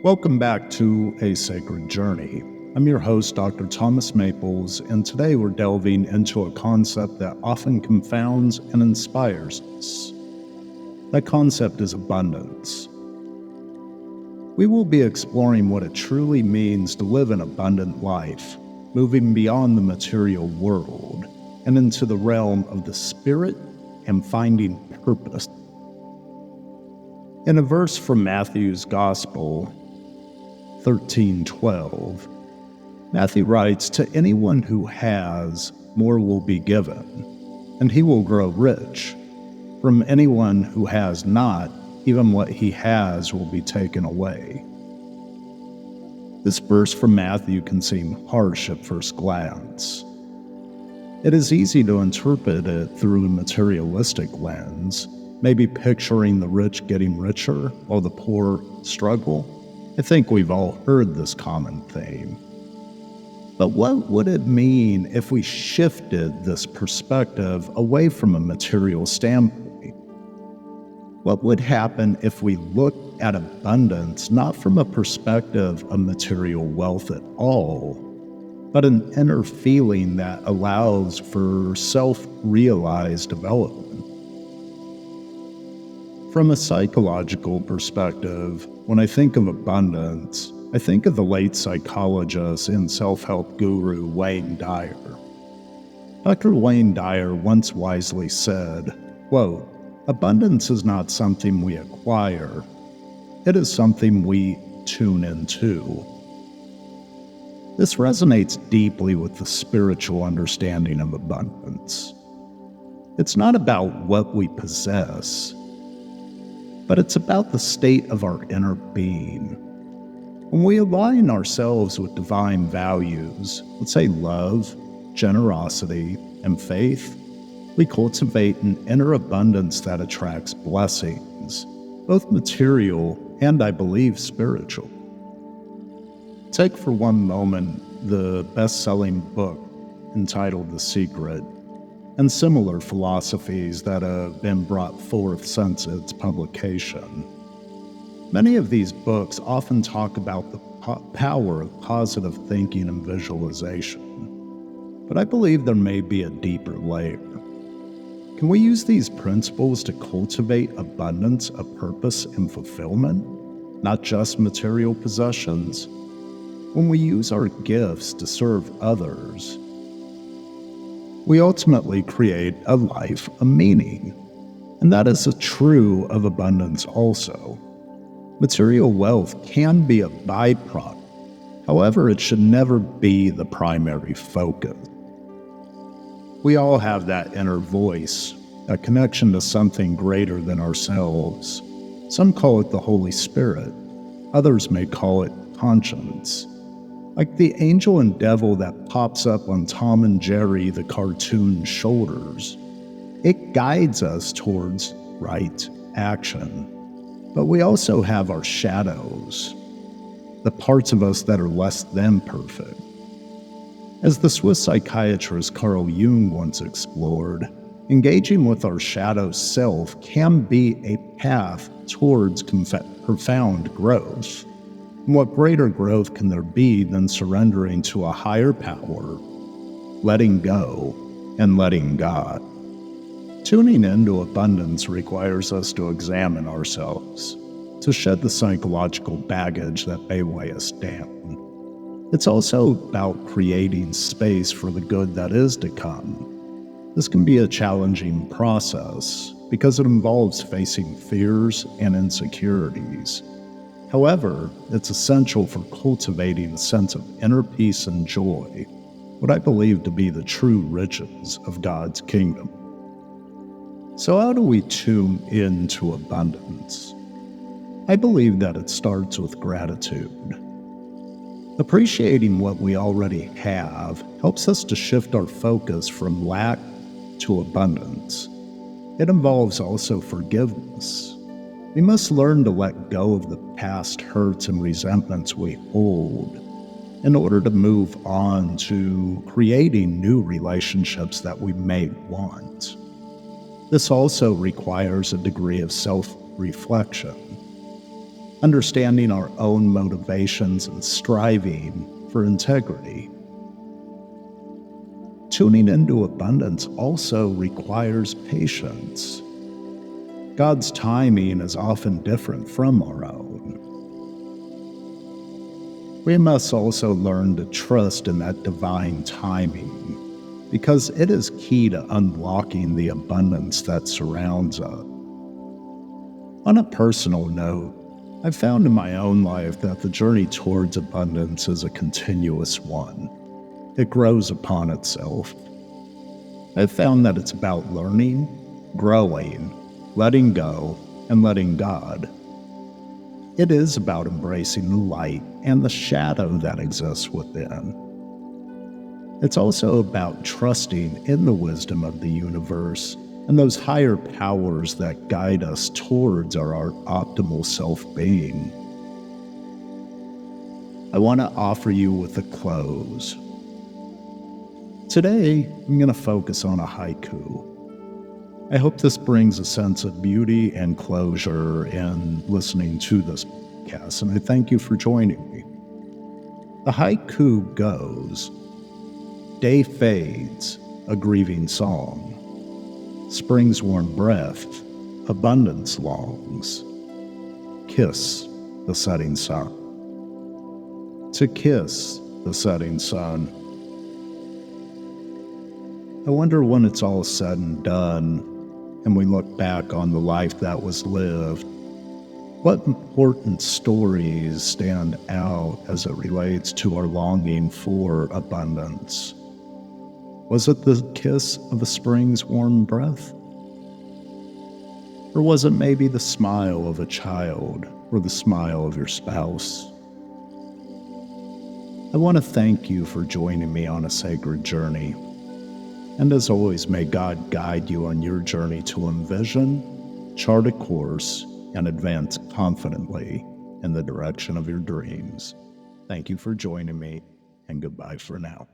Welcome back to A Sacred Journey. I'm your host, Dr. Thomas Maples, and today we're delving into a concept that often confounds and inspires us. That concept is abundance. We will be exploring what it truly means to live an abundant life, moving beyond the material world and into the realm of the spirit and finding purpose. In a verse from Matthew's Gospel, 13:12, Matthew writes, "To anyone who has, more will be given, and he will grow rich. From anyone who has not, even what he has will be taken away." This verse from Matthew can seem harsh at first glance. It is easy to interpret it through a materialistic lens, maybe picturing the rich getting richer while the poor struggle. I think we've all heard this common theme. But what would it mean if we shifted this perspective away from a material standpoint? What would happen if we looked at abundance not from a perspective of material wealth at all, but an inner feeling that allows for self-realized development? From a psychological perspective, when I think of abundance, I think of the late psychologist and self-help guru Wayne Dyer. Dr. Wayne Dyer once wisely said, quote, "Abundance is not something we acquire, it is something we tune into." This resonates deeply with the spiritual understanding of abundance. It's not about what we possess, but it's about the state of our inner being. When we align ourselves with divine values, let's say love, generosity, and faith, we cultivate an inner abundance that attracts blessings, both material and, I believe, spiritual. Take for one moment the best-selling book entitled The Secret, and similar philosophies that have been brought forth since its publication. Many of these books often talk about the power of positive thinking and visualization, but I believe there may be a deeper layer. Can we use these principles to cultivate abundance of purpose and fulfillment, not just material possessions? When we use our gifts to serve others, we ultimately create a life of meaning, and that is true of abundance also. Material wealth can be a byproduct, however, it should never be the primary focus. We all have that inner voice, a connection to something greater than ourselves. Some call it the Holy Spirit, others may call it conscience. Like the angel and devil that pops up on Tom and Jerry the cartoon shoulders, it guides us towards right action. But we also have our shadows, the parts of us that are less than perfect. As the Swiss psychiatrist Carl Jung once explored, engaging with our shadow self can be a path towards profound growth. And what greater growth can there be than surrendering to a higher power, letting go, and letting God? Tuning into abundance requires us to examine ourselves, to shed the psychological baggage that may weigh us down. It's also about creating space for the good that is to come. This can be a challenging process because it involves facing fears and insecurities. However, it's essential for cultivating a sense of inner peace and joy, what I believe to be the true riches of God's kingdom. So how do we tune into abundance? I believe that it starts with gratitude. Appreciating what we already have helps us to shift our focus from lack to abundance. It involves also forgiveness. We must learn to let go of the past hurts and resentments we hold in order to move on to creating new relationships that we may want. This also requires a degree of self-reflection. understanding our own motivations and striving for integrity. Tuning into abundance also requires patience. God's timing is often different from our own. We must also learn to trust in that divine timing, because it is key to unlocking the abundance that surrounds us. On a personal note, I've found in my own life that the journey towards abundance is a continuous one. It grows upon itself. I've found that it's about learning, growing, letting go, and letting God. It is about embracing the light and the shadow that exists within. It's also about trusting in the wisdom of the universe and those higher powers that guide us towards our optimal self-being. I want to offer you with a close. Today, I'm going to focus on a haiku. I hope this brings a sense of beauty and closure in listening to this podcast, and I thank you for joining me. The haiku goes, "Day fades, a grieving song. Spring's warm breath, abundance longs. Kiss the setting sun. To kiss the setting sun." I wonder when it's all said and done, and we look back on the life that was lived, what important stories stand out as it relates to our longing for abundance? Was it the kiss of a spring's warm breath? Or was it maybe the smile of a child or the smile of your spouse? I want to thank you for joining me on a sacred journey. And as always, may God guide you on your journey to envision, chart a course, and advance confidently in the direction of your dreams. Thank you for joining me, and goodbye for now.